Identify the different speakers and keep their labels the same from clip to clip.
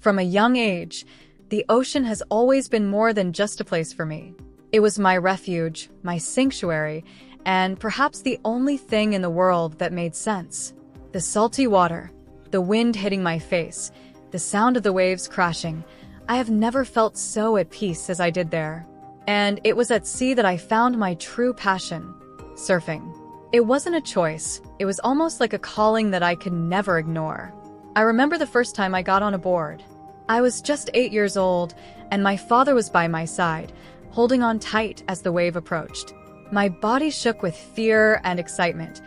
Speaker 1: From a young age, the ocean has always been more than just a place for me. It was my refuge, my sanctuary, and perhaps the only thing in the world that made sense. The salty water, the wind hitting my face, the sound of the waves crashing. I have never felt so at peace as I did there. And it was at sea that I found my true passion, surfing. It wasn't a choice. It was almost like a calling that I could never ignore. I remember the first time I got on a board. I was just 8 years old, and my father was by my side, holding on tight as the wave approached. My body shook with fear and excitement,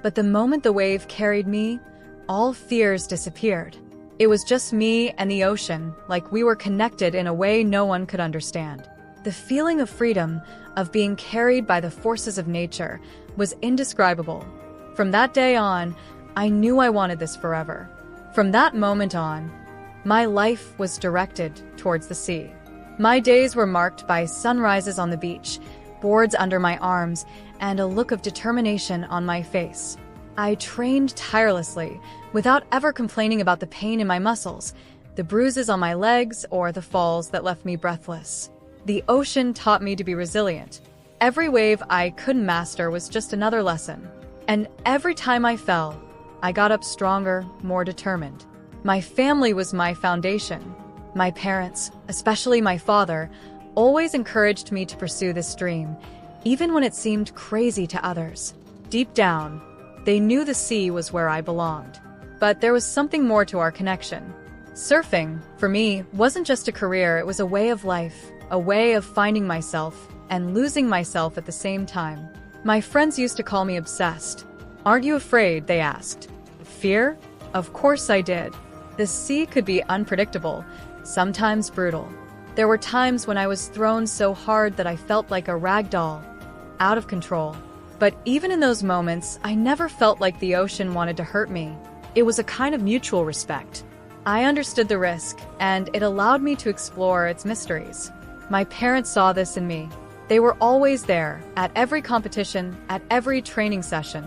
Speaker 1: but the moment the wave carried me, all fears disappeared. It was just me and the ocean, like we were connected in a way no one could understand. The feeling of freedom, of being carried by the forces of nature, was indescribable. From that day on, I knew I wanted this forever. From that moment on, my life was directed towards the sea. My days were marked by sunrises on the beach, boards under my arms, and a look of determination on my face. I trained tirelessly, without ever complaining about the pain in my muscles, the bruises on my legs, or the falls that left me breathless. The ocean taught me to be resilient. Every wave I couldn't master was just another lesson. And every time I fell, I got up stronger, more determined. My family was my foundation. My parents, especially my father, always encouraged me to pursue this dream, even when it seemed crazy to others. Deep down, they knew the sea was where I belonged. But there was something more to our connection. Surfing, for me, wasn't just a career, it was a way of life, a way of finding myself and losing myself at the same time. My friends used to call me obsessed. "Aren't you afraid?" they asked. Fear? Of course I did. The sea could be unpredictable, sometimes brutal. There were times when I was thrown so hard that I felt like a rag doll, out of control. But even in those moments, I never felt like the ocean wanted to hurt me. It was a kind of mutual respect. I understood the risk, and it allowed me to explore its mysteries. My parents saw this in me. They were always there, at every competition, at every training session.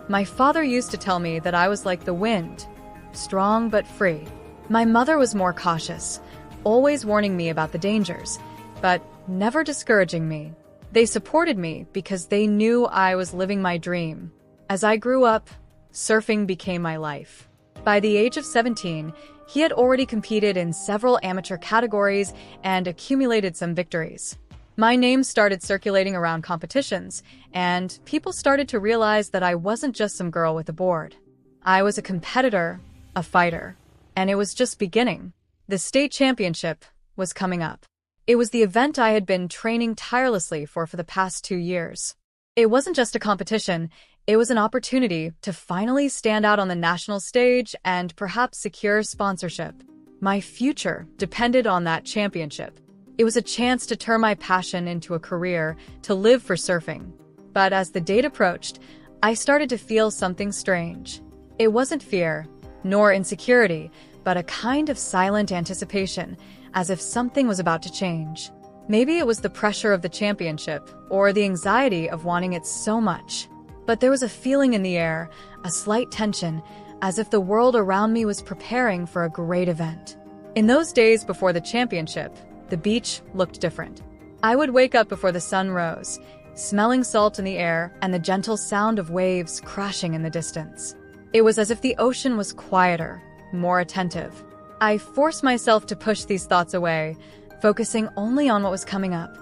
Speaker 1: My father used to tell me that I was like the wind, strong but free. My mother was more cautious, always warning me about the dangers, but never discouraging me. They supported me because they knew I was living my dream. As I grew up, surfing became my life. By the age of 17, he had already competed in several amateur categories and accumulated some victories. My name started circulating around competitions, and people started to realize that I wasn't just some girl with a board. I was a competitor, a fighter, and it was just beginning. The state championship was coming up. It was the event I had been training tirelessly for the past 2 years. It wasn't just a competition, it was an opportunity to finally stand out on the national stage and perhaps secure sponsorship. My future depended on that championship. It was a chance to turn my passion into a career, to live for surfing. But as the date approached, I started to feel something strange. It wasn't fear, nor insecurity, but a kind of silent anticipation, as if something was about to change. Maybe it was the pressure of the championship, or the anxiety of wanting it so much. But there was a feeling in the air, a slight tension, as if the world around me was preparing for a great event. In those days before the championship, the beach looked different. I would wake up before the sun rose, smelling salt in the air and the gentle sound of waves crashing in the distance. It was as if the ocean was quieter, more attentive. I forced myself to push these thoughts away, focusing only on what was coming up,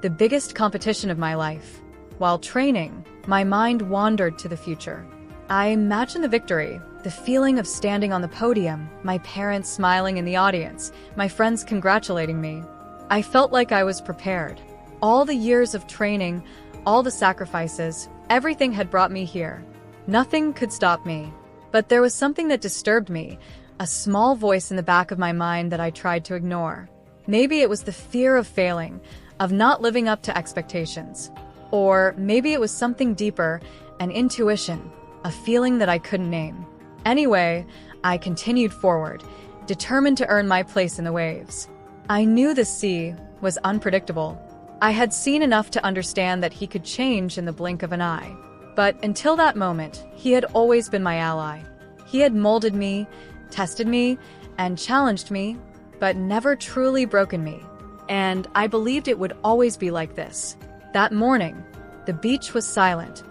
Speaker 1: the biggest competition of my life. While training, my mind wandered to the future. I imagined the victory, the feeling of standing on the podium, my parents smiling in the audience, my friends congratulating me. I felt like I was prepared. All the years of training, all the sacrifices, everything had brought me here. Nothing could stop me. But there was something that disturbed me, a small voice in the back of my mind that I tried to ignore. Maybe it was the fear of failing, of not living up to expectations. Or maybe it was something deeper, an intuition, a feeling that I couldn't name. Anyway, I continued forward, determined to earn my place in the waves. I knew the sea was unpredictable. I had seen enough to understand that he could change in the blink of an eye. But until that moment, he had always been my ally. He had molded me, tested me, and challenged me, but never truly broken me. And I believed it would always be like this. That morning, the beach was silent,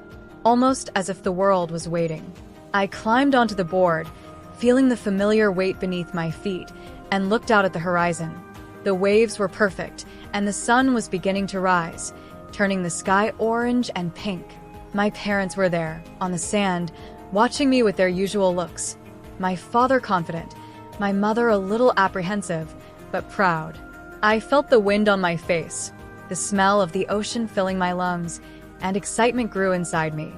Speaker 1: almost as if the world was waiting. I climbed onto the board, feeling the familiar weight beneath my feet, and looked out at the horizon. The waves were perfect, and the sun was beginning to rise, turning the sky orange and pink. My parents were there, on the sand, watching me with their usual looks. My father confident, my mother a little apprehensive, but proud. I felt the wind on my face, the smell of the ocean filling my lungs, and excitement grew inside me.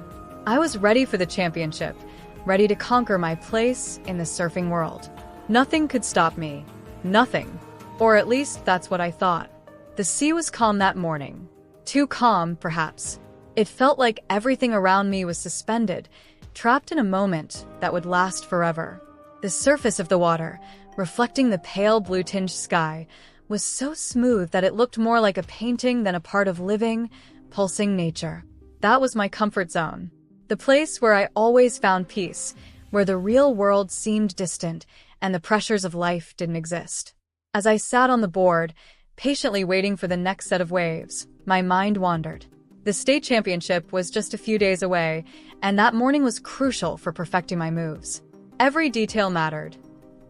Speaker 1: I was ready for the championship, ready to conquer my place in the surfing world. Nothing could stop me. Nothing. Or at least that's what I thought. The sea was calm that morning. Too calm, perhaps. It felt like everything around me was suspended, trapped in a moment that would last forever. The surface of the water, reflecting the pale blue-tinged sky, was so smooth that it looked more like a painting than a part of living, pulsing nature. That was my comfort zone. The place where I always found peace, where the real world seemed distant and the pressures of life didn't exist. As I sat on the board, patiently waiting for the next set of waves, my mind wandered. The state championship was just a few days away, and that morning was crucial for perfecting my moves. Every detail mattered.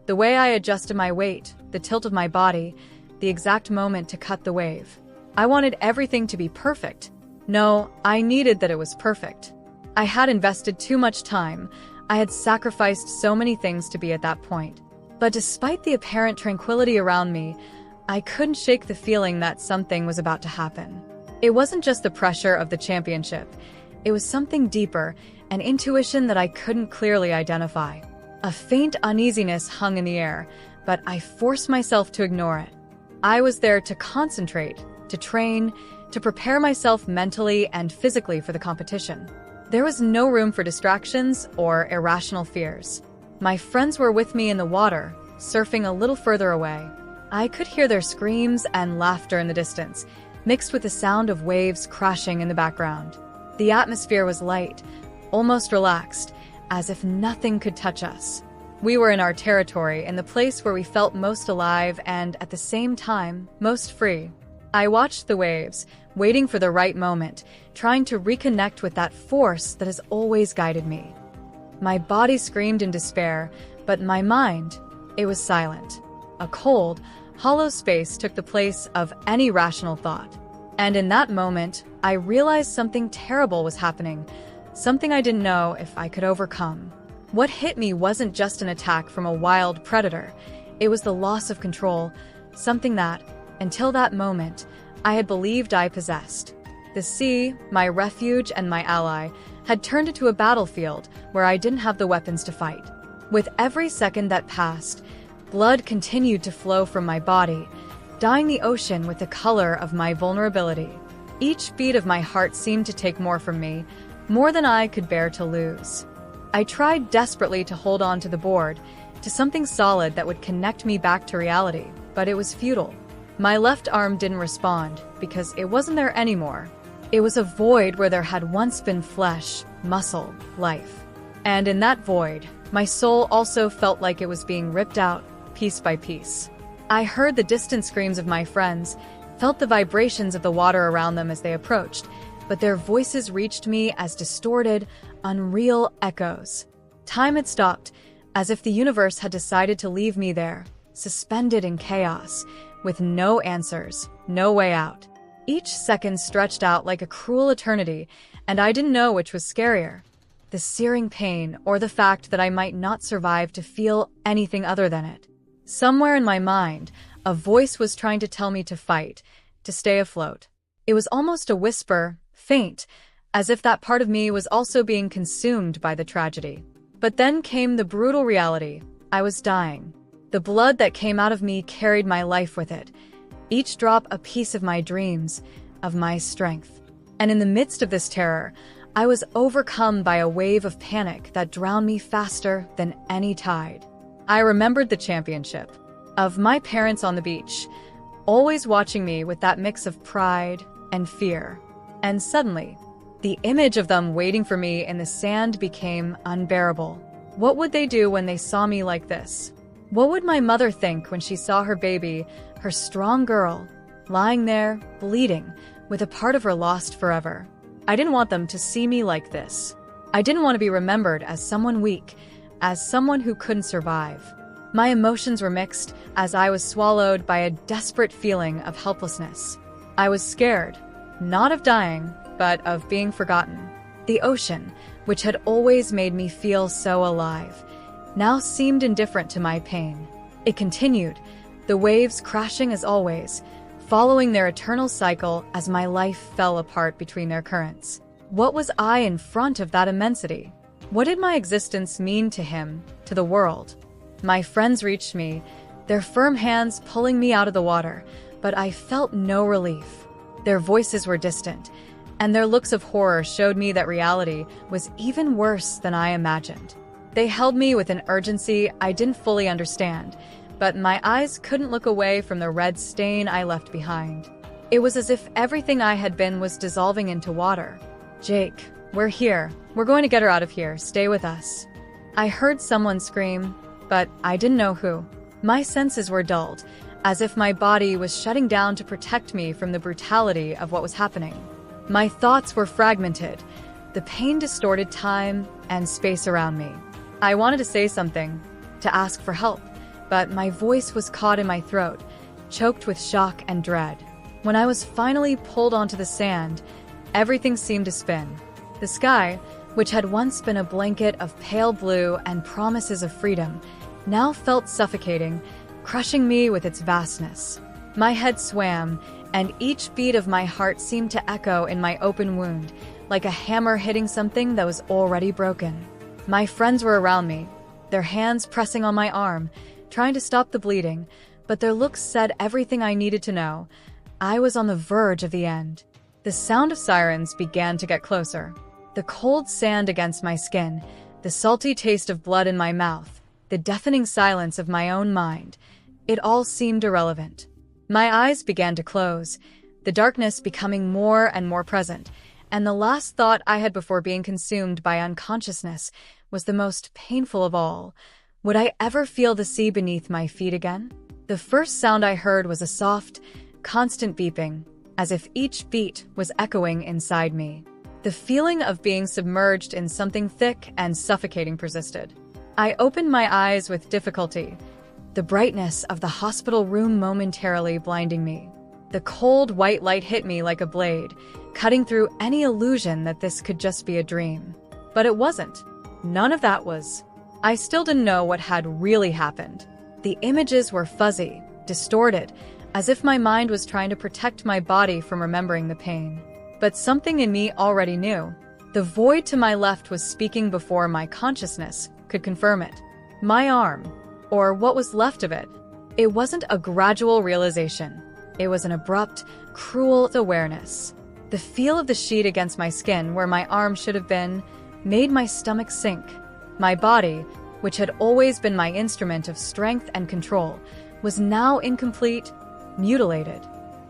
Speaker 1: The way I adjusted my weight, the tilt of my body, the exact moment to cut the wave. I wanted everything to be perfect. No, I needed that it was perfect. I had invested too much time. I had sacrificed so many things to be at that point. But despite the apparent tranquility around me, I couldn't shake the feeling that something was about to happen. It wasn't just the pressure of the championship. It was something deeper, an intuition that I couldn't clearly identify. A faint uneasiness hung in the air, but I forced myself to ignore it. I was there to concentrate, to train, to prepare myself mentally and physically for the competition. There was no room for distractions or irrational fears. My friends were with me in the water, surfing a little further away. I could hear their screams and laughter in the distance, mixed with the sound of waves crashing in the background. The atmosphere was light, almost relaxed, as if nothing could touch us. We were in our territory, in the place where we felt most alive and, at the same time, most free. I watched the waves, waiting for the right moment, trying to reconnect with that force that has always guided me. My body screamed in despair, but my mind, it was silent. A cold, hollow space took the place of any rational thought. And in that moment, I realized something terrible was happening, something I didn't know if I could overcome. What hit me wasn't just an attack from a wild predator. It was the loss of control, something that, until that moment, I had believed I possessed. The sea, my refuge and my ally, had turned into a battlefield where I didn't have the weapons to fight. With every second that passed, blood continued to flow from my body, dyeing the ocean with the color of my vulnerability. Each beat of my heart seemed to take more from me, more than I could bear to lose. I tried desperately to hold on to the board, to something solid that would connect me back to reality, but it was futile. My left arm didn't respond because it wasn't there anymore. It was a void where there had once been flesh, muscle, life. And in that void, my soul also felt like it was being ripped out, piece by piece. I heard the distant screams of my friends, felt the vibrations of the water around them as they approached, but their voices reached me as distorted, unreal echoes. Time had stopped, as if the universe had decided to leave me there, suspended in chaos, with no answers, no way out. Each second stretched out like a cruel eternity, and I didn't know which was scarier, the searing pain or the fact that I might not survive to feel anything other than it. Somewhere in my mind, a voice was trying to tell me to fight, to stay afloat. It was almost a whisper, faint, as if that part of me was also being consumed by the tragedy. But then came the brutal reality. I was dying. The blood that came out of me carried my life with it, each drop a piece of my dreams, of my strength. And in the midst of this terror, I was overcome by a wave of panic that drowned me faster than any tide. I remembered the championship, of my parents on the beach, always watching me with that mix of pride and fear. And suddenly, the image of them waiting for me in the sand became unbearable. What would they do when they saw me like this? What would my mother think when she saw her baby, her strong girl, lying there, bleeding, with a part of her lost forever? I didn't want them to see me like this. I didn't want to be remembered as someone weak, as someone who couldn't survive. My emotions were mixed as I was swallowed by a desperate feeling of helplessness. I was scared, not of dying, but of being forgotten. The ocean, which had always made me feel so alive, now seemed indifferent to my pain. It continued, the waves crashing as always, following their eternal cycle as my life fell apart between their currents. What was I in front of that immensity? What did my existence mean to him, to the world? My friends reached me, their firm hands pulling me out of the water, but I felt no relief. Their voices were distant, and their looks of horror showed me that reality was even worse than I imagined. They held me with an urgency I didn't fully understand, but my eyes couldn't look away from the red stain I left behind. It was as if everything I had been was dissolving into water. "Jake, we're here. We're going to get her out of here. Stay with us." I heard someone scream, but I didn't know who. My senses were dulled, as if my body was shutting down to protect me from the brutality of what was happening. My thoughts were fragmented. The pain distorted time and space around me. I wanted to say something, to ask for help, but my voice was caught in my throat, choked with shock and dread. When I was finally pulled onto the sand, everything seemed to spin. The sky, which had once been a blanket of pale blue and promises of freedom, now felt suffocating, crushing me with its vastness. My head swam, and each beat of my heart seemed to echo in my open wound, like a hammer hitting something that was already broken. My friends were around me, their hands pressing on my arm, trying to stop the bleeding, but their looks said everything I needed to know. I was on the verge of the end. The sound of sirens began to get closer. The cold sand against my skin, the salty taste of blood in my mouth, the deafening silence of my own mind. It all seemed irrelevant. My eyes began to close, the darkness becoming more and more present, and the last thought I had before being consumed by unconsciousness was the most painful of all. Would I ever feel the sea beneath my feet again? The first sound I heard was a soft, constant beeping, as if each beat was echoing inside me. The feeling of being submerged in something thick and suffocating persisted. I opened my eyes with difficulty, the brightness of the hospital room momentarily blinding me. The cold white light hit me like a blade, cutting through any illusion that this could just be a dream. But it wasn't. None of that was. I still didn't know what had really happened. The images were fuzzy, distorted, as if my mind was trying to protect my body from remembering the pain. But something in me already knew. The void to my left was speaking before my consciousness could confirm it. My arm, or what was left of it. It wasn't a gradual realization. It was an abrupt, cruel awareness. The feel of the sheet against my skin where my arm should have been made my stomach sink. My body, which had always been my instrument of strength and control, was now incomplete, mutilated.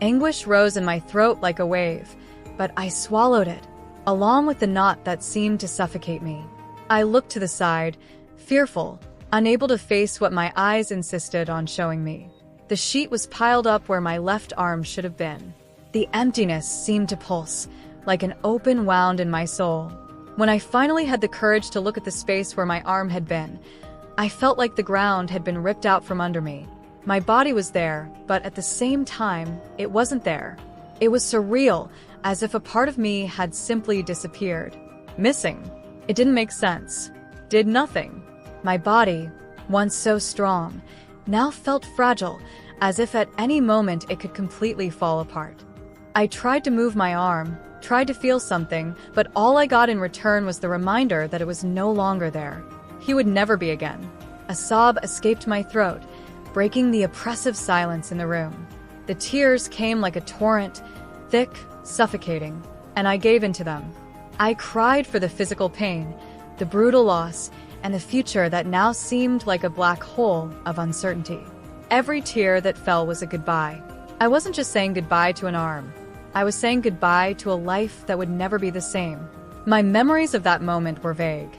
Speaker 1: Anguish rose in my throat like a wave, but I swallowed it, along with the knot that seemed to suffocate me. I looked to the side, fearful, unable to face what my eyes insisted on showing me. The sheet was piled up where my left arm should have been. The emptiness seemed to pulse, like an open wound in my soul. When I finally had the courage to look at the space where my arm had been, I felt like the ground had been ripped out from under me. My body was there, but at the same time, it wasn't there. It was surreal, as if a part of me had simply disappeared. Missing. It didn't make sense. Did nothing. My body, once so strong, now felt fragile, as if at any moment it could completely fall apart. I tried to move my arm, tried to feel something, but all I got in return was the reminder that it was no longer there. He would never be again. A sob escaped my throat, breaking the oppressive silence in the room. The tears came like a torrent, thick, suffocating, and I gave in to them. I cried for the physical pain, the brutal loss, and the future that now seemed like a black hole of uncertainty. Every tear that fell was a goodbye. I wasn't just saying goodbye to an arm. I was saying goodbye to a life that would never be the same. My memories of that moment were vague.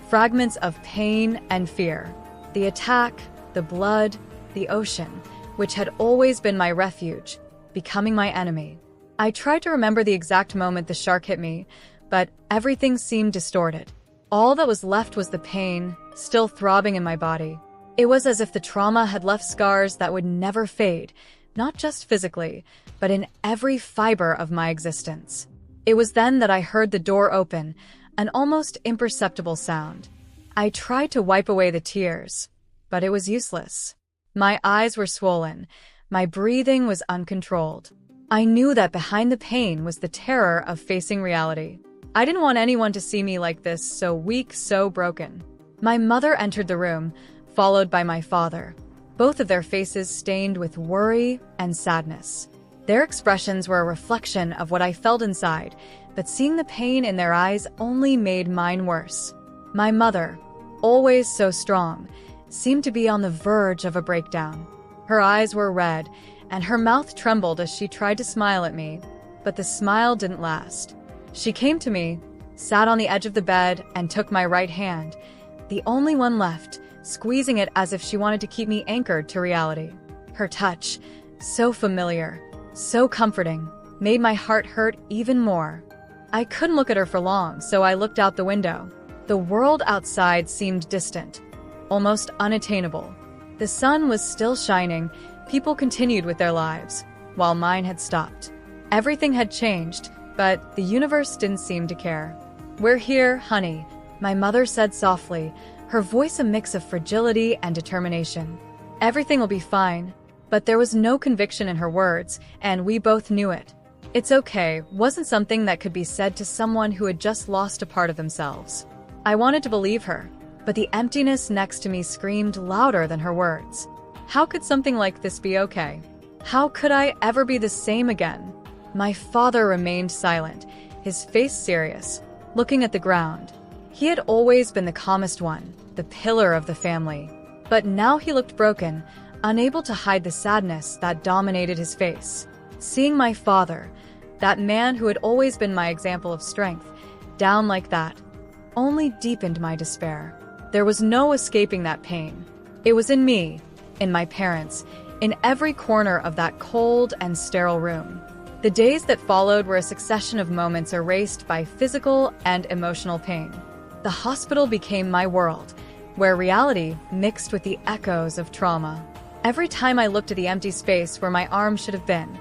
Speaker 1: Fragments of pain and fear. The attack, the blood, the ocean, which had always been my refuge, becoming my enemy. I tried to remember the exact moment the shark hit me, but everything seemed distorted. All that was left was the pain, still throbbing in my body. It was as if the trauma had left scars that would never fade, not just physically, but in every fiber of my existence. It was then that I heard the door open, an almost imperceptible sound. I tried to wipe away the tears, but it was useless. My eyes were swollen. My breathing was uncontrolled. I knew that behind the pain was the terror of facing reality. I didn't want anyone to see me like this, so weak, so broken. My mother entered the room, followed by my father, both of their faces stained with worry and sadness. Their expressions were a reflection of what I felt inside, but seeing the pain in their eyes only made mine worse. My mother, always so strong, seemed to be on the verge of a breakdown. Her eyes were red, and her mouth trembled as she tried to smile at me, but the smile didn't last. She came to me, sat on the edge of the bed, and took my right hand, the only one left, squeezing it as if she wanted to keep me anchored to reality. Her touch, so familiar, so comforting, made my heart hurt even more. I couldn't look at her for long, so I looked out the window. The world outside seemed distant, almost unattainable. The sun was still shining, people continued with their lives, while mine had stopped. Everything had changed, but the universe didn't seem to care. "We're here, honey," my mother said softly, her voice a mix of fragility and determination. "Everything will be fine." But there was no conviction in her words, and we both knew it. "It's okay" wasn't something that could be said to someone who had just lost a part of themselves. I wanted to believe her, but the emptiness next to me screamed louder than her words. How could something like this be okay? How could I ever be the same again? My father remained silent, his face serious, looking at the ground. He had always been the calmest one, the pillar of the family. But now he looked broken, unable to hide the sadness that dominated his face. Seeing my father, that man who had always been my example of strength, down like that, only deepened my despair. There was no escaping that pain. It was in me, in my parents, in every corner of that cold and sterile room. The days that followed were a succession of moments erased by physical and emotional pain. The hospital became my world, where reality mixed with the echoes of trauma. Every time I looked at the empty space where my arm should have been,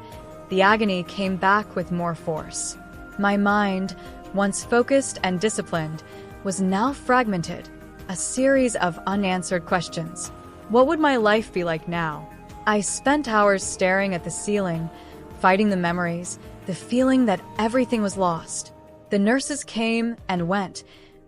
Speaker 1: the agony came back with more force. My mind, once focused and disciplined, was now fragmented, a series of unanswered questions. What would my life be like now? I spent hours staring at the ceiling, fighting the memories, the feeling that everything was lost. The nurses came and went,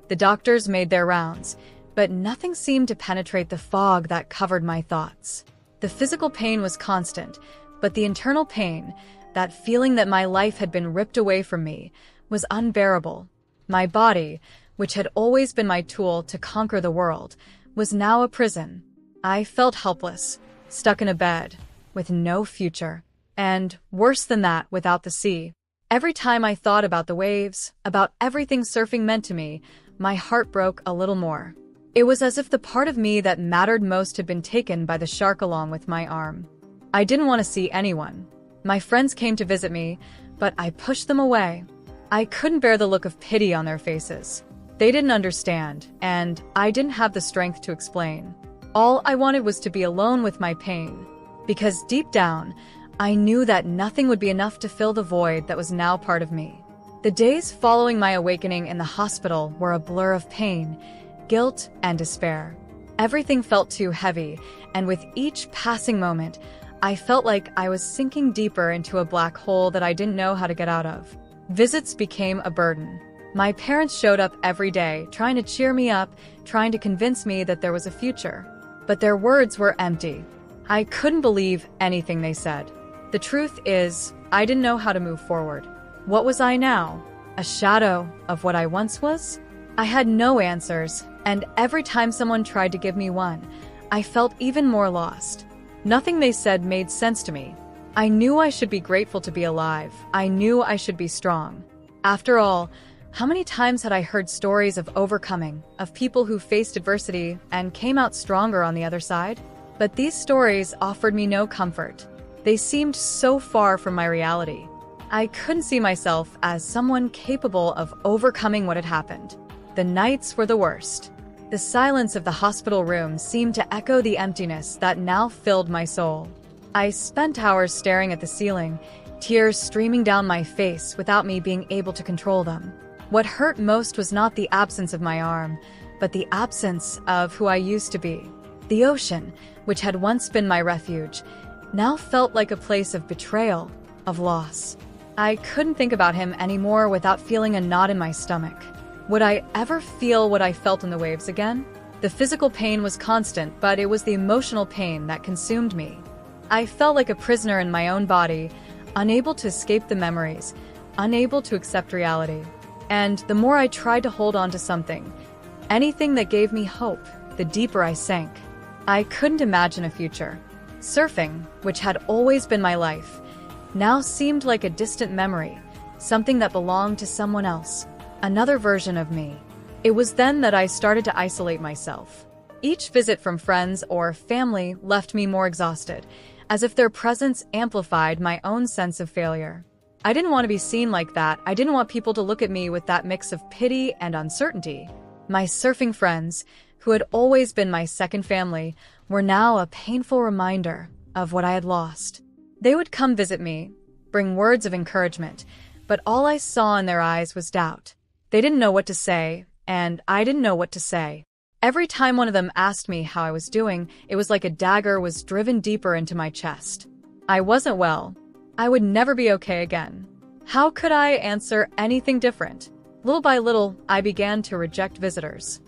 Speaker 1: the doctors made their rounds, but nothing seemed to penetrate the fog that covered my thoughts. The physical pain was constant, but the internal pain, that feeling that my life had been ripped away from me, was unbearable. My body, which had always been my tool to conquer the world, was now a prison. I felt helpless, stuck in a bed, with no future. And, worse than that, without the sea. Every time I thought about the waves, about everything surfing meant to me, my heart broke a little more. It was as if the part of me that mattered most had been taken by the shark along with my arm. I didn't want to see anyone. My friends came to visit me, but I pushed them away. I couldn't bear the look of pity on their faces. They didn't understand, and I didn't have the strength to explain. All I wanted was to be alone with my pain, because deep down, I knew that nothing would be enough to fill the void that was now part of me. The days following my awakening in the hospital were a blur of pain, guilt, and despair. Everything felt too heavy, and with each passing moment, I felt like I was sinking deeper into a black hole that I didn't know how to get out of. Visits became a burden. My parents showed up every day, trying to cheer me up, trying to convince me that there was a future. But their words were empty. I couldn't believe anything they said. The truth is, I didn't know how to move forward. What was I now? A shadow of what I once was? I had no answers, and every time someone tried to give me one, I felt even more lost. Nothing they said made sense to me. I knew I should be grateful to be alive. I knew I should be strong. After all, how many times had I heard stories of overcoming, of people who faced adversity and came out stronger on the other side? But these stories offered me no comfort. They seemed so far from my reality. I couldn't see myself as someone capable of overcoming what had happened. The nights were the worst. The silence of the hospital room seemed to echo the emptiness that now filled my soul. I spent hours staring at the ceiling, tears streaming down my face without me being able to control them. What hurt most was not the absence of my arm, but the absence of who I used to be. The ocean, which had once been my refuge, now felt like a place of betrayal, of loss. I couldn't think about him anymore without feeling a knot in my stomach. Would I ever feel what I felt in the waves again? The physical pain was constant, but it was the emotional pain that consumed me. I felt like a prisoner in my own body, unable to escape the memories, unable to accept reality. And the more I tried to hold on to something, anything that gave me hope, the deeper I sank. I couldn't imagine a future. Surfing, which had always been my life, now seemed like a distant memory, something that belonged to someone else, another version of me. It was then that I started to isolate myself. Each visit from friends or family left me more exhausted, as if their presence amplified my own sense of failure. I didn't want to be seen like that. I didn't want people to look at me with that mix of pity and uncertainty. My surfing friends, who had always been my second family, were now a painful reminder of what I had lost. They would come visit me, bring words of encouragement, but all I saw in their eyes was doubt. They didn't know what to say, and I didn't know what to say. Every time one of them asked me how I was doing, it was like a dagger was driven deeper into my chest. I wasn't well. I would never be okay again. How could I answer anything different? Little by little, I began to reject visitors.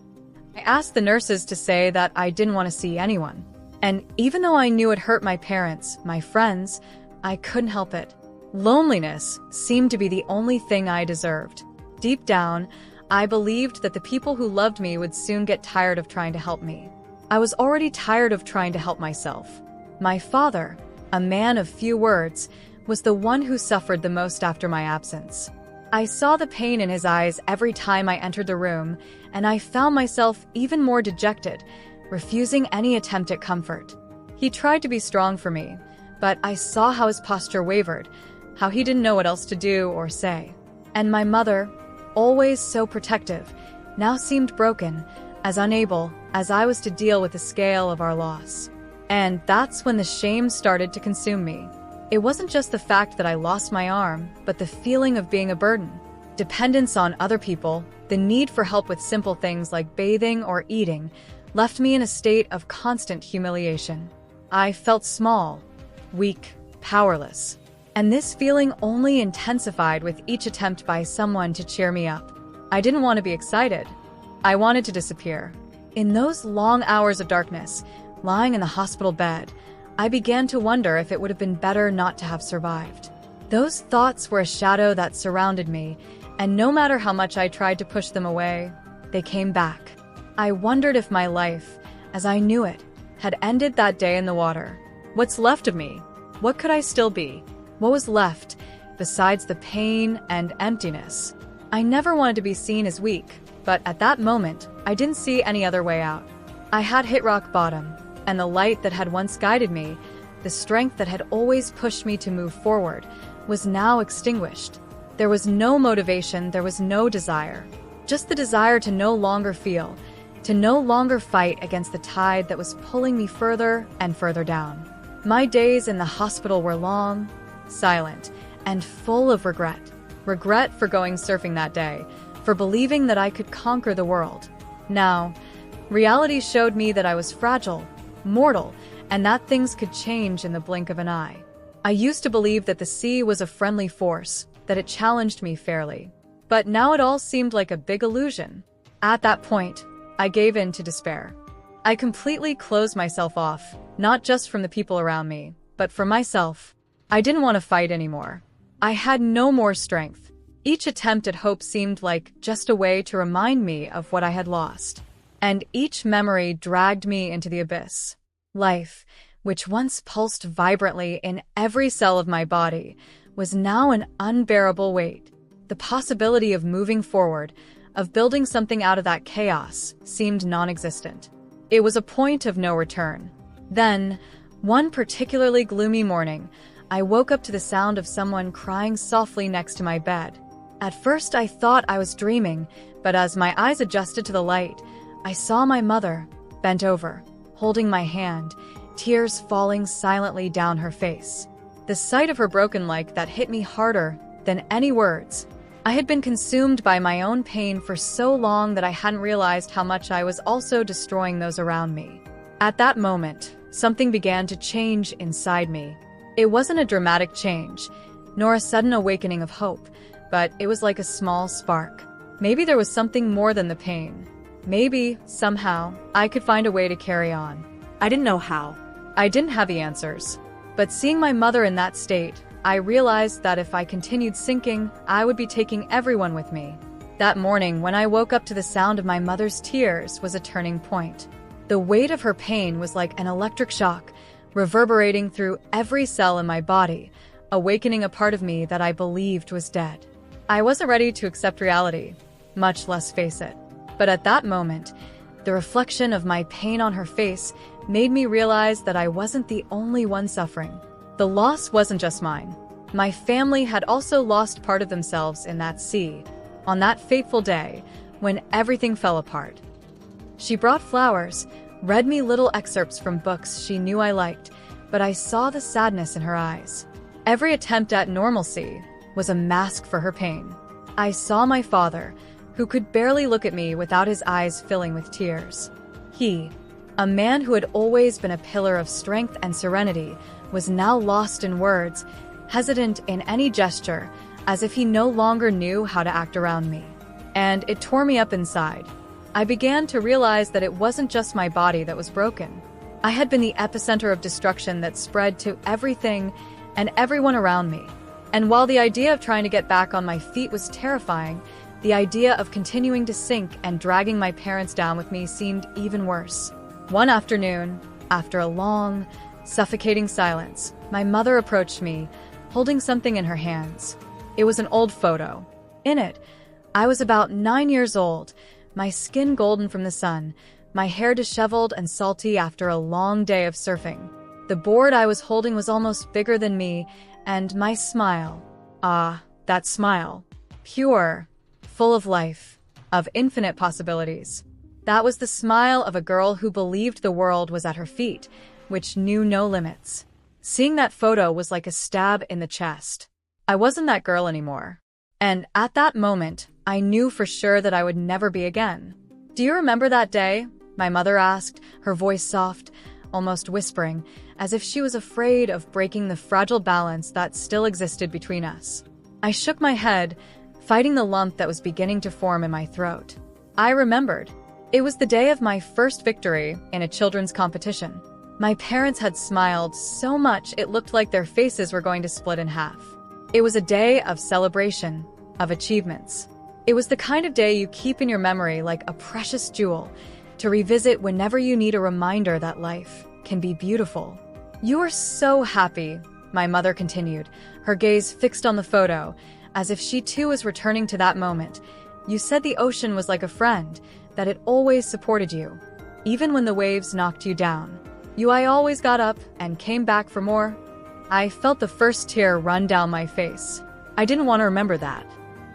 Speaker 1: I asked the nurses to say that I didn't want to see anyone. And even though I knew it hurt my parents, my friends, I couldn't help it. Loneliness seemed to be the only thing I deserved. Deep down, I believed that the people who loved me would soon get tired of trying to help me. I was already tired of trying to help myself. My father, a man of few words, was the one who suffered the most after my absence. I saw the pain in his eyes every time I entered the room, and I found myself even more dejected, refusing any attempt at comfort. He tried to be strong for me, but I saw how his posture wavered, how he didn't know what else to do or say. And my mother, always so protective, now seemed broken, as unable as I was to deal with the scale of our loss. And that's when the shame started to consume me. It wasn't just the fact that I lost my arm, but the feeling of being a burden. Dependence on other people, the need for help with simple things like bathing or eating, left me in a state of constant humiliation. I felt small, weak, powerless. And this feeling only intensified with each attempt by someone to cheer me up. I didn't want to be excited. I wanted to disappear. In those long hours of darkness, lying in the hospital bed, I began to wonder if it would have been better not to have survived. Those thoughts were a shadow that surrounded me, and no matter how much I tried to push them away, they came back. I wondered if my life, as I knew it, had ended that day in the water. What's left of me? What could I still be? What was left, besides the pain and emptiness? I never wanted to be seen as weak, but at that moment, I didn't see any other way out. I had hit rock bottom, and the light that had once guided me, the strength that had always pushed me to move forward, was now extinguished. There was no motivation, there was no desire. Just the desire to no longer feel, to no longer fight against the tide that was pulling me further and further down. My days in the hospital were long, silent, and full of regret. Regret for going surfing that day, for believing that I could conquer the world. Now, reality showed me that I was fragile, mortal, and that things could change in the blink of an eye. I used to believe that the sea was a friendly force, that it challenged me fairly. But now it all seemed like a big illusion. At that point, I gave in to despair. I completely closed myself off, not just from the people around me, but for myself. I didn't want to fight anymore. I had no more strength. Each attempt at hope seemed like just a way to remind me of what I had lost. And each memory dragged me into the abyss. Life, which once pulsed vibrantly in every cell of my body, was now an unbearable weight. The possibility of moving forward, of building something out of that chaos, seemed non-existent. It was a point of no return. Then, one particularly gloomy morning, I woke up to the sound of someone crying softly next to my bed. At first, I thought I was dreaming, but as my eyes adjusted to the light, I saw my mother, bent over, holding my hand, tears falling silently down her face. The sight of her broken leg that hit me harder than any words. I had been consumed by my own pain for so long that I hadn't realized how much I was also destroying those around me. At that moment, something began to change inside me. It wasn't a dramatic change, nor a sudden awakening of hope, but it was like a small spark. Maybe there was something more than the pain. Maybe, somehow, I could find a way to carry on.
Speaker 2: I didn't know how.
Speaker 1: I didn't have the answers. But seeing my mother in that state, I realized that if I continued sinking, I would be taking everyone with me. That morning, when I woke up to the sound of my mother's tears, was a turning point. The weight of her pain was like an electric shock, reverberating through every cell in my body, awakening a part of me that I believed was dead. I wasn't ready to accept reality, much less face it. But at that moment, the reflection of my pain on her face made me realize that I wasn't the only one suffering. The loss wasn't just mine. My family had also lost part of themselves in that sea, on that fateful day when everything fell apart. She brought flowers, read me little excerpts from books she knew I liked, but I saw the sadness in her eyes. Every attempt at normalcy was a mask for her pain. I saw my father, who could barely look at me without his eyes filling with tears. He, a man who had always been a pillar of strength and serenity, was now lost in words, hesitant in any gesture, as if he no longer knew how to act around me. And it tore me up inside. I began to realize that it wasn't just my body that was broken. I had been the epicenter of destruction that spread to everything and everyone around me. And while the idea of trying to get back on my feet was terrifying, the idea of continuing to sink and dragging my parents down with me seemed even worse. One afternoon, after a long, suffocating silence, my mother approached me, holding something in her hands. It was an old photo. In it, I was about 9 years old, my skin golden from the sun, my hair disheveled and salty after a long day of surfing. The board I was holding was almost bigger than me, and my smile, that smile, pure, full of life, of infinite possibilities. That was the smile of a girl who believed the world was at her feet, which knew no limits. Seeing that photo was like a stab in the chest. I wasn't that girl anymore. And at that moment, I knew for sure that I would never be again. "Do you remember that day?" my mother asked, her voice soft, almost whispering, as if she was afraid of breaking the fragile balance that still existed between us. I shook my head, fighting the lump that was beginning to form in my throat. I remembered. It was the day of my first victory in a children's competition. My parents had smiled so much it looked like their faces were going to split in half. It was a day of celebration, of achievements. It was the kind of day you keep in your memory like a precious jewel, to revisit whenever you need a reminder that life can be beautiful. "You were so happy," my mother continued, her gaze fixed on the photo, as if she too was returning to that moment. "You said the ocean was like a friend, that it always supported you, even when the waves knocked you down. I always got up and came back for more." I felt the first tear run down my face. I didn't want to remember that.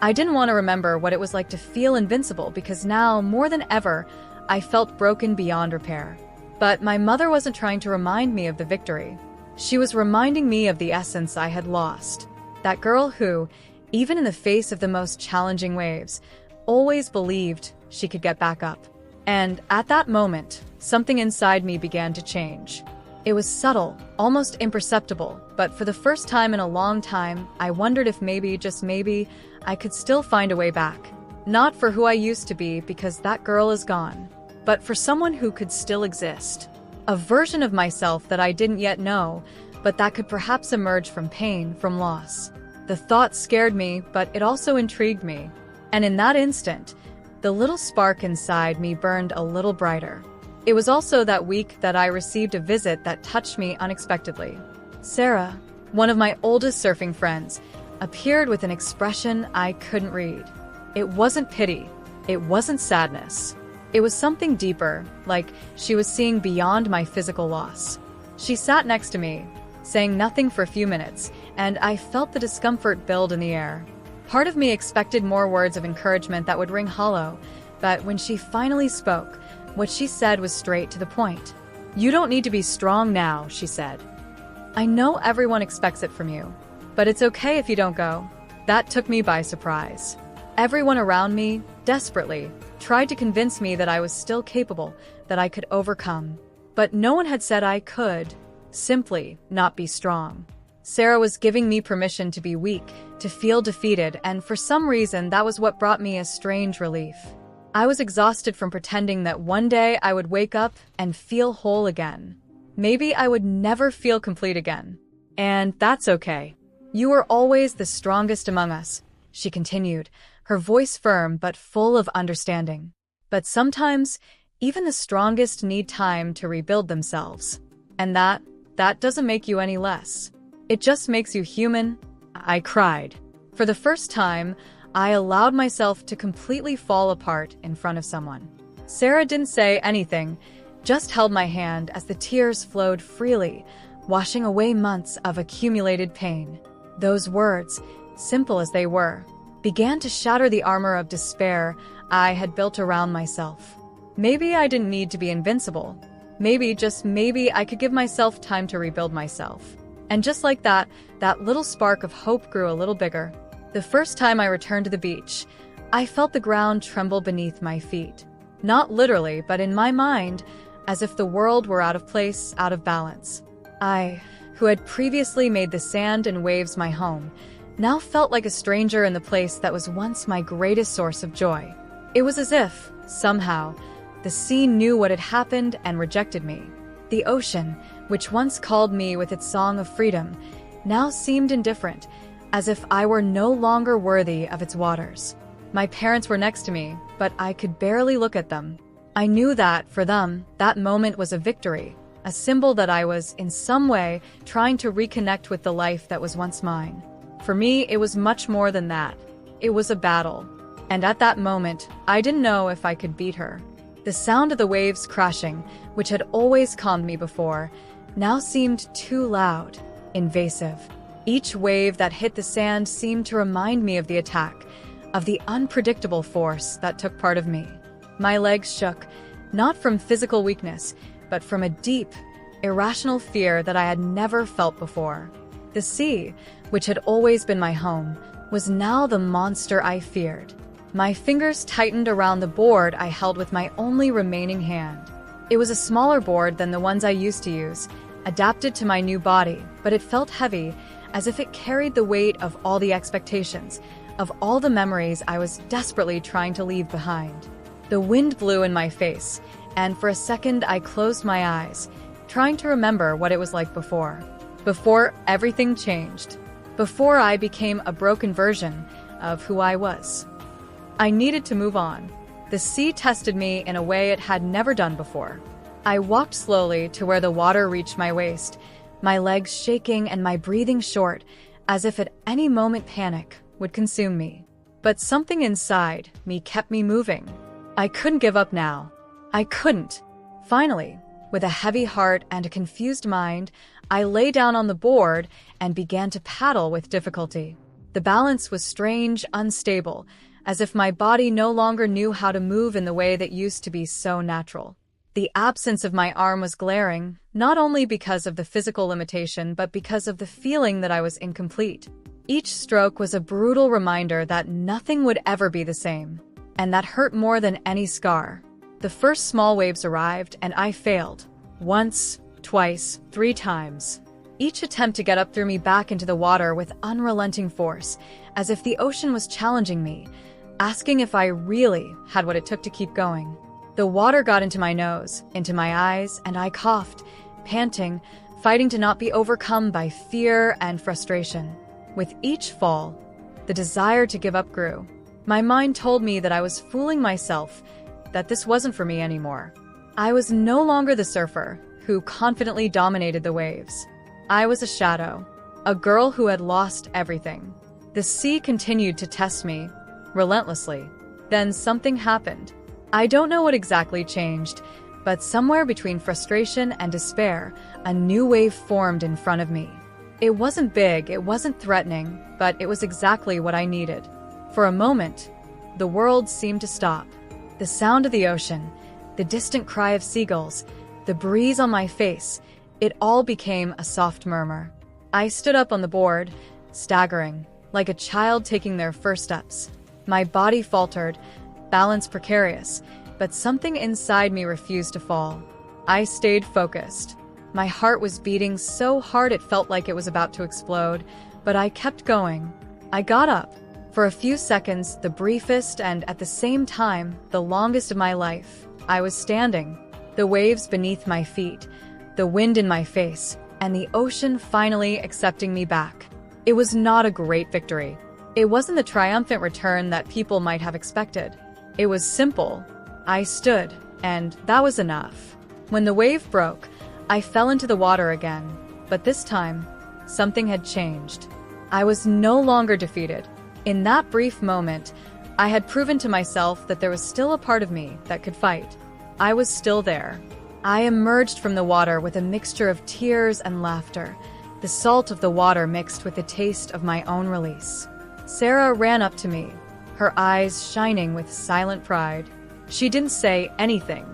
Speaker 1: I didn't want to remember what it was like to feel invincible, because now, more than ever, I felt broken beyond repair. But my mother wasn't trying to remind me of the victory. She was reminding me of the essence I had lost. That girl who, even in the face of the most challenging waves, always believed she could get back up. And at that moment, something inside me began to change. It was subtle, almost imperceptible, but for the first time in a long time, I wondered if maybe, just maybe, I could still find a way back. Not for who I used to be, because that girl is gone, but for someone who could still exist. A version of myself that I didn't yet know, but that could perhaps emerge from pain, from loss. The thought scared me, but it also intrigued me. And in that instant, the little spark inside me burned a little brighter. It was also that week that I received a visit that touched me unexpectedly. Sarah, one of my oldest surfing friends, appeared with an expression I couldn't read. It wasn't pity. It wasn't sadness. It was something deeper, like she was seeing beyond my physical loss. She sat next to me, saying nothing for a few minutes, and I felt the discomfort build in the air. Part of me expected more words of encouragement that would ring hollow, but when she finally spoke, what she said was straight to the point. "You don't need to be strong now," she said. "I know everyone expects it from you, but it's okay if you don't go." That took me by surprise. Everyone around me, desperately, tried to convince me that I was still capable, that I could overcome. But no one had said I could, simply, not be strong. Sarah was giving me permission to be weak, to feel defeated, and for some reason that was what brought me a strange relief. I was exhausted from pretending that one day I would wake up and feel whole again. Maybe I would never feel complete again. And that's okay. "You are always the strongest among us," she continued, her voice firm but full of understanding. "But sometimes, even the strongest need time to rebuild themselves. And that doesn't make you any less. It just makes you human." I cried. For the first time, I allowed myself to completely fall apart in front of someone. Sarah didn't say anything, just held my hand as the tears flowed freely, washing away months of accumulated pain. Those words, simple as they were, began to shatter the armor of despair I had built around myself. Maybe I didn't need to be invincible. Maybe, just maybe, I could give myself time to rebuild myself. And just like that, that little spark of hope grew a little bigger. The first time I returned to the beach, I felt the ground tremble beneath my feet. Not literally, but in my mind, as if the world were out of place, out of balance. I, who had previously made the sand and waves my home, now felt like a stranger in the place that was once my greatest source of joy. It was as if, somehow, the sea knew what had happened and rejected me. The ocean, which once called me with its song of freedom, now seemed indifferent, as if I were no longer worthy of its waters. My parents were next to me, but I could barely look at them. I knew that, for them, that moment was a victory, a symbol that I was, in some way, trying to reconnect with the life that was once mine. For me, it was much more than that. It was a battle. And at that moment, I didn't know if I could beat her. The sound of the waves crashing, which had always calmed me before, now seemed too loud, invasive. Each wave that hit the sand seemed to remind me of the attack, of the unpredictable force that took part of me. My legs shook, not from physical weakness, but from a deep, irrational fear that I had never felt before. The sea, which had always been my home, was now the monster I feared. My fingers tightened around the board I held with my only remaining hand. It was a smaller board than the ones I used to use, adapted to my new body, but it felt heavy, as if it carried the weight of all the expectations, of all the memories I was desperately trying to leave behind. The wind blew in my face, and for a second I closed my eyes, trying to remember what it was like before. Before everything changed. Before I became a broken version of who I was. I needed to move on. The sea tested me in a way it had never done before. I walked slowly to where the water reached my waist, my legs shaking and my breathing short, as if at any moment panic would consume me. But something inside me kept me moving. I couldn't give up now. I couldn't. Finally, with a heavy heart and a confused mind, I lay down on the board and began to paddle with difficulty. The balance was strange, unstable, as if my body no longer knew how to move in the way that used to be so natural. The absence of my arm was glaring, not only because of the physical limitation, but because of the feeling that I was incomplete. Each stroke was a brutal reminder that nothing would ever be the same, and that hurt more than any scar. The first small waves arrived, and I failed. Once, twice, 3 times. Each attempt to get up threw me back into the water with unrelenting force, as if the ocean was challenging me, asking if I really had what it took to keep going. The water got into my nose, into my eyes, and I coughed, panting, fighting to not be overcome by fear and frustration. With each fall, the desire to give up grew. My mind told me that I was fooling myself, that this wasn't for me anymore. I was no longer the surfer who confidently dominated the waves. I was a shadow, a girl who had lost everything. The sea continued to test me, relentlessly. Then something happened. I don't know what exactly changed, But somewhere between frustration and despair, a new wave formed in front of me. It wasn't big, it wasn't threatening, but it was exactly what I needed. For a moment, the world seemed to stop. The sound of the ocean, the distant cry of seagulls, the breeze on my face, it all became a soft murmur. I stood up on the board, staggering, like a child taking their first steps. My body faltered, balance precarious, but something inside me refused to fall. I stayed focused. My heart was beating so hard it felt like it was about to explode, but I kept going. I got up. For a few seconds, the briefest and at the same time, the longest of my life, I was standing. The waves beneath my feet, the wind in my face, and the ocean finally accepting me back. It was not a great victory. It wasn't the triumphant return that people might have expected. It was simple. I stood, and that was enough. When the wave broke, I fell into the water again, but this time, something had changed. I was no longer defeated. In that brief moment, I had proven to myself that there was still a part of me that could fight. I was still there. I emerged from the water with a mixture of tears and laughter, the salt of the water mixed with the taste of my own release. Sarah ran up to me, her eyes shining with silent pride. She didn't say anything.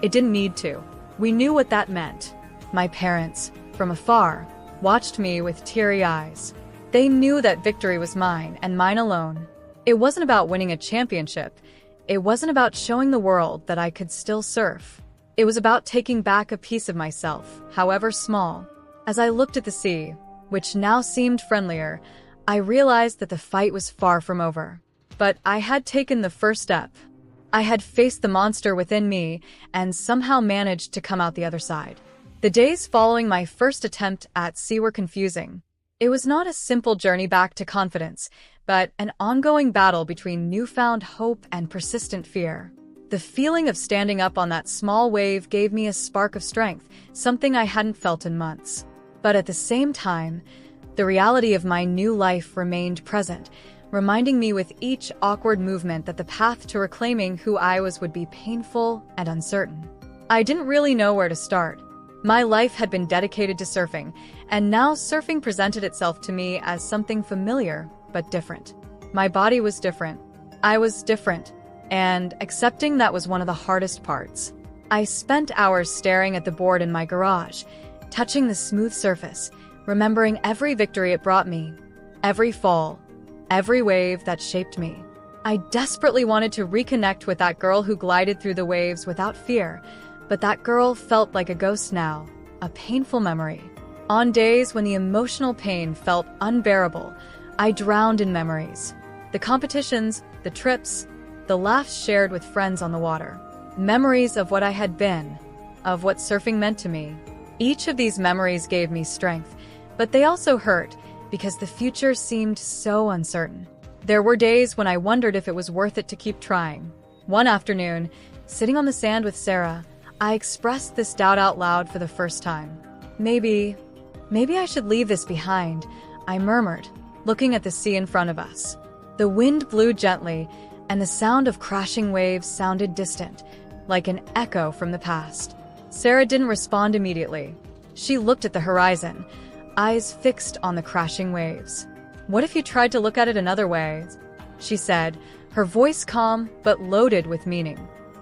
Speaker 1: It didn't need to. We knew what that meant. My parents, from afar, watched me with teary eyes. They knew that victory was mine and mine alone. It wasn't about winning a championship. It wasn't about showing the world that I could still surf. It was about taking back a piece of myself, however small. As I looked at the sea, which now seemed friendlier, I realized that the fight was far from over. But I had taken the first step. I had faced the monster within me and somehow managed to come out the other side. The days following my first attempt at sea were confusing. It was not a simple journey back to confidence, but an ongoing battle between newfound hope and persistent fear. The feeling of standing up on that small wave gave me a spark of strength, something I hadn't felt in months. But at the same time, the reality of my new life remained present, reminding me with each awkward movement that the path to reclaiming who I was would be painful and uncertain. I didn't really know where to start. My life had been dedicated to surfing, and now surfing presented itself to me as something familiar but different. My body was different. I was different, and accepting that was one of the hardest parts. I spent hours staring at the board in my garage, touching the smooth surface, remembering every victory it brought me, every fall, every wave that shaped me. I desperately wanted to reconnect with that girl who glided through the waves without fear, but that girl felt like a ghost now, a painful memory. On days when the emotional pain felt unbearable, I drowned in memories. The competitions, the trips, the laughs shared with friends on the water. Memories of what I had been, of what surfing meant to me. Each of these memories gave me strength, but they also hurt because the future seemed so uncertain. There were days when I wondered if it was worth it to keep trying. One afternoon, sitting on the sand with Sarah, I expressed this doubt out loud for the first time. Maybe I should leave this behind, I murmured, looking at the sea in front of us. The wind blew gently, and the sound of crashing waves sounded distant, like an echo from the past. Sarah didn't respond immediately. She looked at the horizon, eyes fixed on the crashing waves. "What if you tried to look at it another way?" she said, her voice calm but loaded with meaning.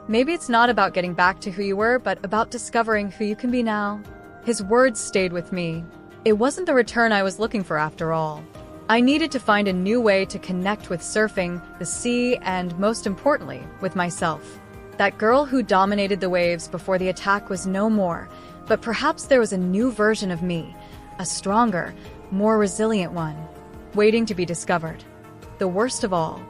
Speaker 1: "Maybe it's not about getting back to who you were, but about discovering who you can be now." His words stayed with me. It wasn't the return I was looking for after all. I needed to find a new way to connect with surfing, the sea, and most importantly, with myself. That girl who dominated the waves before the attack was no more, but perhaps there was a new version of me, a stronger, more resilient one, waiting to be discovered. The worst of all,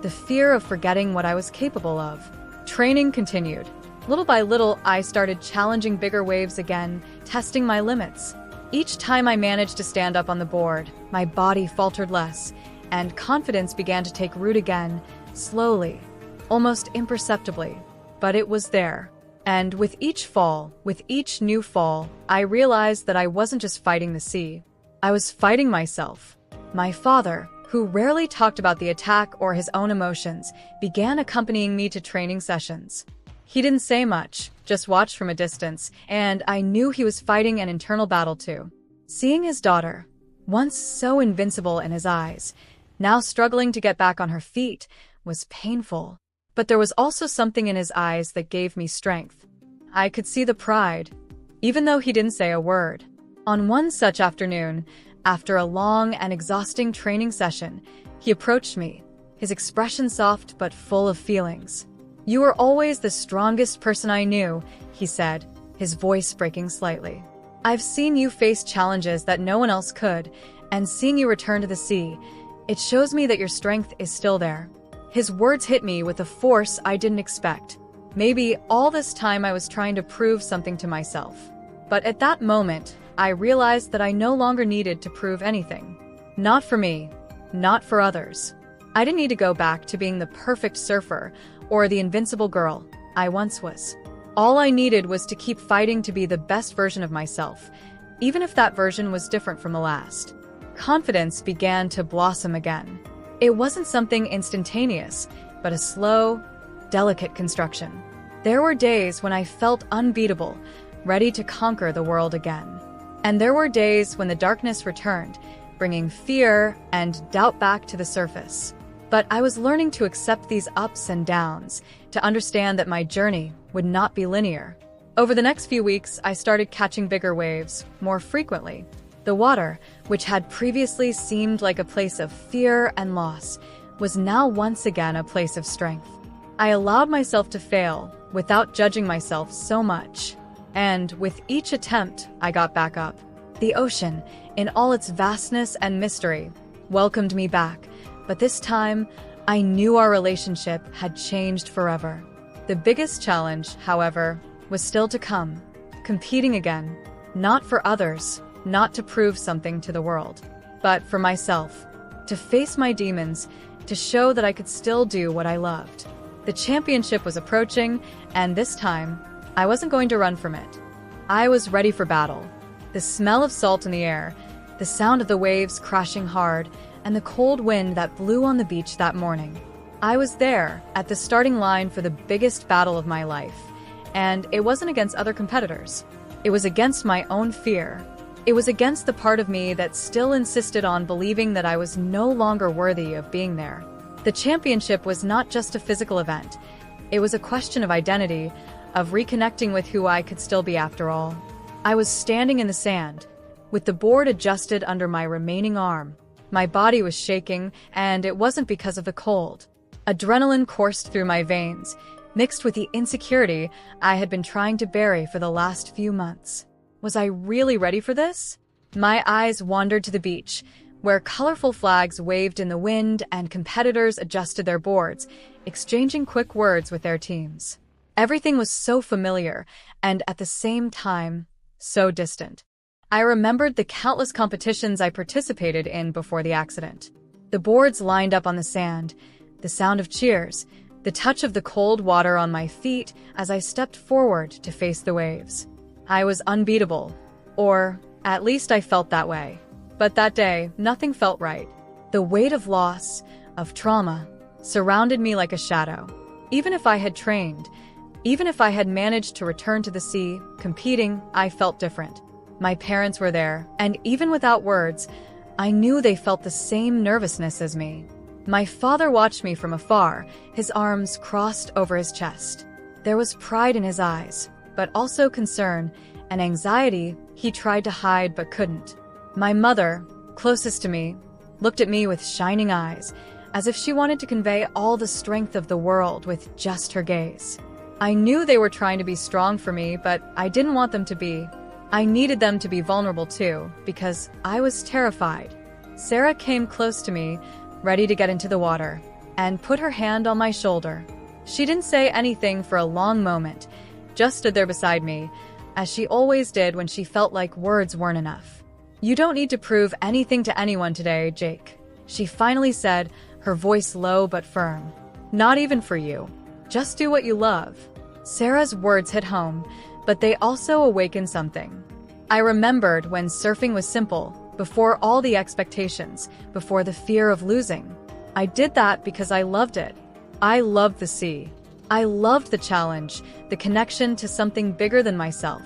Speaker 1: the fear of forgetting what I was capable of. Training continued. Little by little, I started challenging bigger waves again, testing my limits. Each time I managed to stand up on the board, my body faltered less, and confidence began to take root again, slowly, almost imperceptibly. But it was there. And with each fall, with each new fall, I realized that I wasn't just fighting the sea. I was fighting myself. My father, who rarely talked about the attack or his own emotions, began accompanying me to training sessions. He didn't say much, just watched from a distance, and I knew he was fighting an internal battle too. Seeing his daughter, once so invincible in his eyes, now struggling to get back on her feet, was painful. But there was also something in his eyes that gave me strength. I could see the pride, even though he didn't say a word. On one such afternoon, after a long and exhausting training session, he approached me, his expression soft but full of feelings. "You were always the strongest person I knew," he said, his voice breaking slightly. "I've seen you face challenges that no one else could, and seeing you return to the sea, it shows me that your strength is still there." His words hit me with a force I didn't expect. Maybe all this time I was trying to prove something to myself. But at that moment, I realized that I no longer needed to prove anything. Not for me, not for others. I didn't need to go back to being the perfect surfer or the invincible girl I once was. All I needed was to keep fighting to be the best version of myself, even if that version was different from the last. Confidence began to blossom again. It wasn't something instantaneous, but a slow, delicate construction. There were days when I felt unbeatable, ready to conquer the world again. And there were days when the darkness returned, bringing fear and doubt back to the surface. But I was learning to accept these ups and downs, to understand that my journey would not be linear. Over the next few weeks, I started catching bigger waves more frequently. The water, which had previously seemed like a place of fear and loss, was now once again a place of strength. I allowed myself to fail without judging myself so much. And with each attempt, I got back up. The ocean, in all its vastness and mystery, welcomed me back. But this time, I knew our relationship had changed forever. The biggest challenge, however, was still to come. Competing again, not for others, not to prove something to the world, but for myself. To face my demons, to show that I could still do what I loved. The championship was approaching, and this time, I wasn't going to run from it. I was ready for battle. The smell of salt in the air, the sound of the waves crashing hard, and the cold wind that blew on the beach that morning. I was there, at the starting line for the biggest battle of my life. And it wasn't against other competitors. It was against my own fear. It was against the part of me that still insisted on believing that I was no longer worthy of being there. The championship was not just a physical event. It was a question of identity, of reconnecting with who I could still be after all. I was standing in the sand, with the board adjusted under my remaining arm. My body was shaking, and it wasn't because of the cold. Adrenaline coursed through my veins, mixed with the insecurity I had been trying to bury for the last few months. Was I really ready for this? My eyes wandered to the beach, where colorful flags waved in the wind and competitors adjusted their boards, exchanging quick words with their teams. Everything was so familiar, and at the same time, so distant. I remembered the countless competitions I participated in before the accident. The boards lined up on the sand, the sound of cheers, the touch of the cold water on my feet as I stepped forward to face the waves. I was unbeatable, or at least I felt that way. But that day, nothing felt right. The weight of loss, of trauma, surrounded me like a shadow. Even if I had trained, even if I had managed to return to the sea, competing, I felt different. My parents were there, and even without words, I knew they felt the same nervousness as me. My father watched me from afar, his arms crossed over his chest. There was pride in his eyes, but also concern and anxiety he tried to hide but couldn't. My mother, closest to me, looked at me with shining eyes, as if she wanted to convey all the strength of the world with just her gaze. I knew they were trying to be strong for me, but I didn't want them to be. I needed them to be vulnerable too, because I was terrified. Sarah came close to me, ready to get into the water, and put her hand on my shoulder. She didn't say anything for a long moment, just stood there beside me, as she always did when she felt like words weren't enough. "You don't need to prove anything to anyone today, Jake," she finally said, her voice low but firm. "Not even for you. Just do what you love." Sarah's words hit home, but they also awakened something. I remembered when surfing was simple, before all the expectations, before the fear of losing. I did that because I loved it. I loved the sea. I loved the challenge, the connection to something bigger than myself.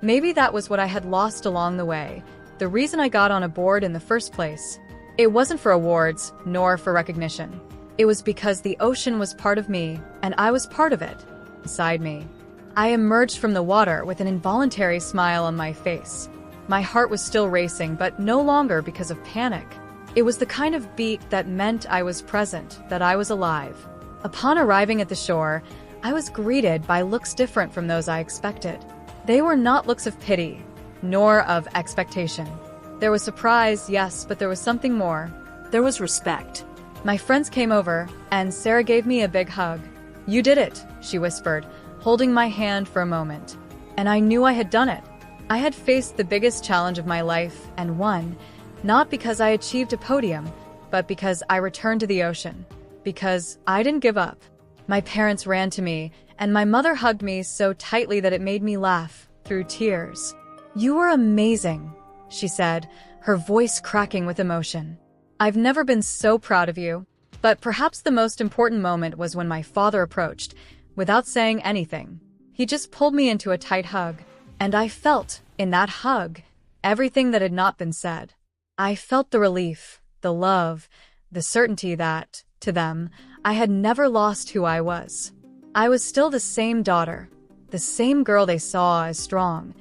Speaker 1: Maybe that was what I had lost along the way, the reason I got on a board in the first place. It wasn't for awards, nor for recognition. It was because the ocean was part of me, and I was part of it, inside me. I emerged from the water with an involuntary smile on my face. My heart was still racing, but no longer because of panic. It was the kind of beat that meant I was present, that I was alive. Upon arriving at the shore, I was greeted by looks different from those I expected. They were not looks of pity, nor of expectation. There was surprise, yes, but there was something more. There was respect. My friends came over, and Sarah gave me a big hug. "You did it," she whispered, holding my hand for a moment. And I knew I had done it. I had faced the biggest challenge of my life and won, not because I achieved a podium, but because I returned to the ocean. Because I didn't give up. My parents ran to me, and my mother hugged me so tightly that it made me laugh, through tears. "You were amazing," she said, her voice cracking with emotion. "I've never been so proud of you." But perhaps the most important moment was when my father approached, without saying anything. He just pulled me into a tight hug, and I felt, in that hug, everything that had not been said. I felt the relief, the love, the certainty that, to them, I had never lost who I was. I was still the same daughter, the same girl they saw as strong,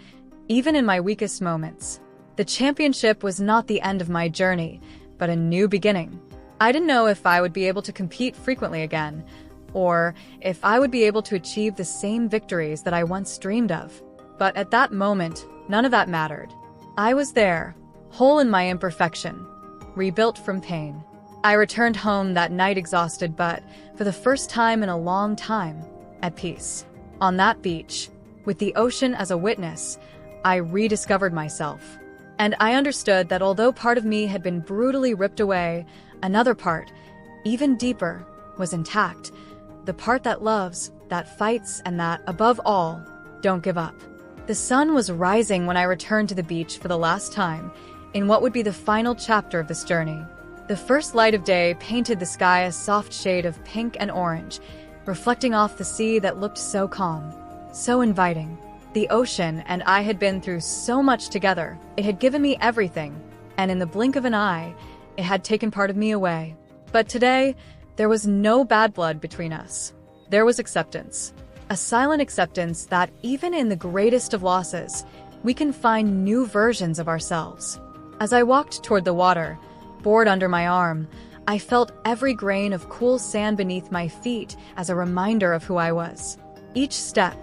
Speaker 1: even in my weakest moments. The championship was not the end of my journey, but a new beginning. I didn't know if I would be able to compete frequently again, or if I would be able to achieve the same victories that I once dreamed of. But at that moment, none of that mattered. I was there, whole in my imperfection, rebuilt from pain. I returned home that night exhausted, but, for the first time in a long time, at peace. On that beach, with the ocean as a witness, I rediscovered myself. And I understood that although part of me had been brutally ripped away, another part, even deeper, was intact. The part that loves, that fights, and that, above all, don't give up. The sun was rising when I returned to the beach for the last time, in what would be the final chapter of this journey. The first light of day painted the sky a soft shade of pink and orange, reflecting off the sea that looked so calm, so inviting. The ocean and I had been through so much together. It had given me everything, and in the blink of an eye, it had taken part of me away. But today, there was no bad blood between us. There was acceptance. A silent acceptance that even in the greatest of losses, we can find new versions of ourselves. As I walked toward the water, board under my arm, I felt every grain of cool sand beneath my feet as a reminder of who I was. Each step,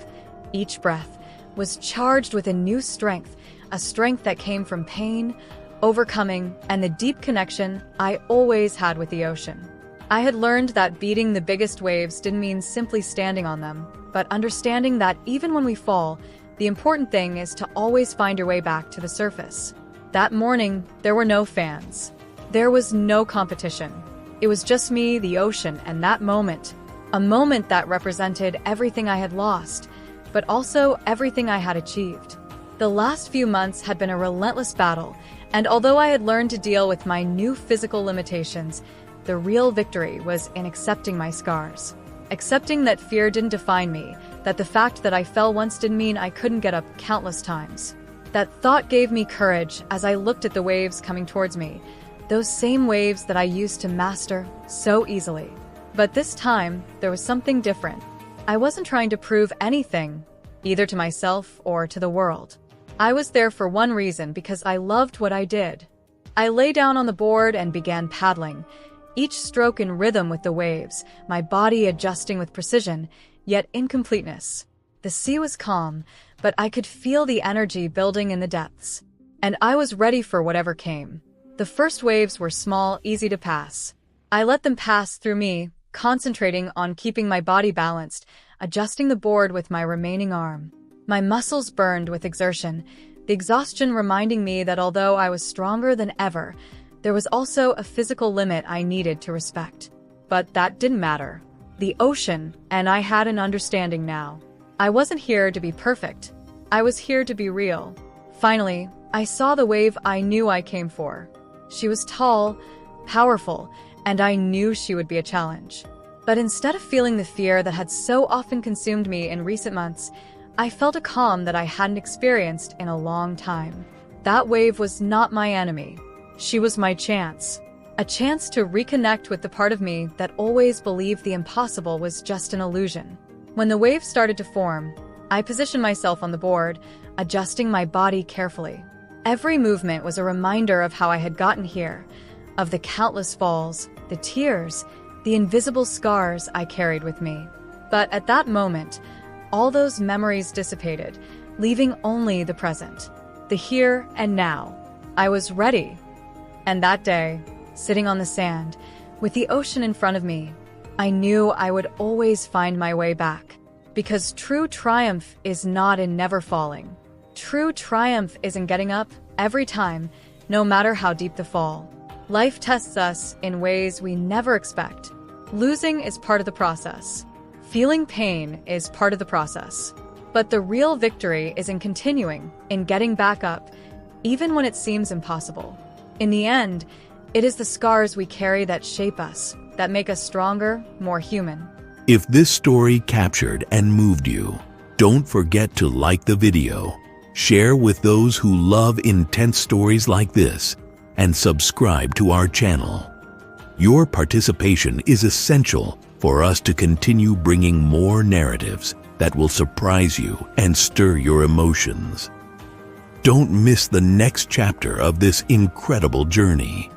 Speaker 1: each breath, was charged with a new strength, a strength that came from pain, overcoming, and the deep connection I always had with the ocean. I had learned that beating the biggest waves didn't mean simply standing on them, but understanding that even when we fall, the important thing is to always find your way back to the surface. That morning, there were no fans. There was no competition. It was just me, the ocean, and that moment. A moment that represented everything I had lost, but also everything I had achieved. The last few months had been a relentless battle, and although I had learned to deal with my new physical limitations, the real victory was in accepting my scars. Accepting that fear didn't define me, that the fact that I fell once didn't mean I couldn't get up countless times. That thought gave me courage as I looked at the waves coming towards me, those same waves that I used to master so easily. But this time, there was something different. I wasn't trying to prove anything, either to myself or to the world. I was there for one reason, because I loved what I did. I lay down on the board and began paddling, each stroke in rhythm with the waves, my body adjusting with precision, yet incompleteness. The sea was calm, but I could feel the energy building in the depths. And I was ready for whatever came. The first waves were small, easy to pass. I let them pass through me, concentrating on keeping my body balanced, adjusting the board with my remaining arm. My muscles burned with exertion, the exhaustion reminding me that although I was stronger than ever, there was also a physical limit I needed to respect. But that didn't matter. The ocean and I had an understanding now. I wasn't here to be perfect. I was here to be real. Finally, I saw the wave I knew I came for. She was tall, powerful, and I knew she would be a challenge. But instead of feeling the fear that had so often consumed me in recent months, I felt a calm that I hadn't experienced in a long time. That wave was not my enemy. She was my chance. A chance to reconnect with the part of me that always believed the impossible was just an illusion. When the wave started to form, I positioned myself on the board, adjusting my body carefully. Every movement was a reminder of how I had gotten here, of the countless falls, the tears, the invisible scars I carried with me. But at that moment, all those memories dissipated, leaving only the present, the here and now. I was ready. And that day, sitting on the sand, with the ocean in front of me, I knew I would always find my way back. Because true triumph is not in never falling. True triumph is in getting up every time, no matter how deep the fall. Life tests us in ways we never expect. Losing is part of the process. Feeling pain is part of the process. But the real victory is in continuing, in getting back up, even when it seems impossible. In the end, it is the scars we carry that shape us, that make us stronger, more human.
Speaker 2: If this story captured and moved you, don't forget to like the video, share with those who love intense stories like this, and subscribe to our channel. Your participation is essential for us to continue bringing more narratives that will surprise you and stir your emotions. Don't miss the next chapter of this incredible journey.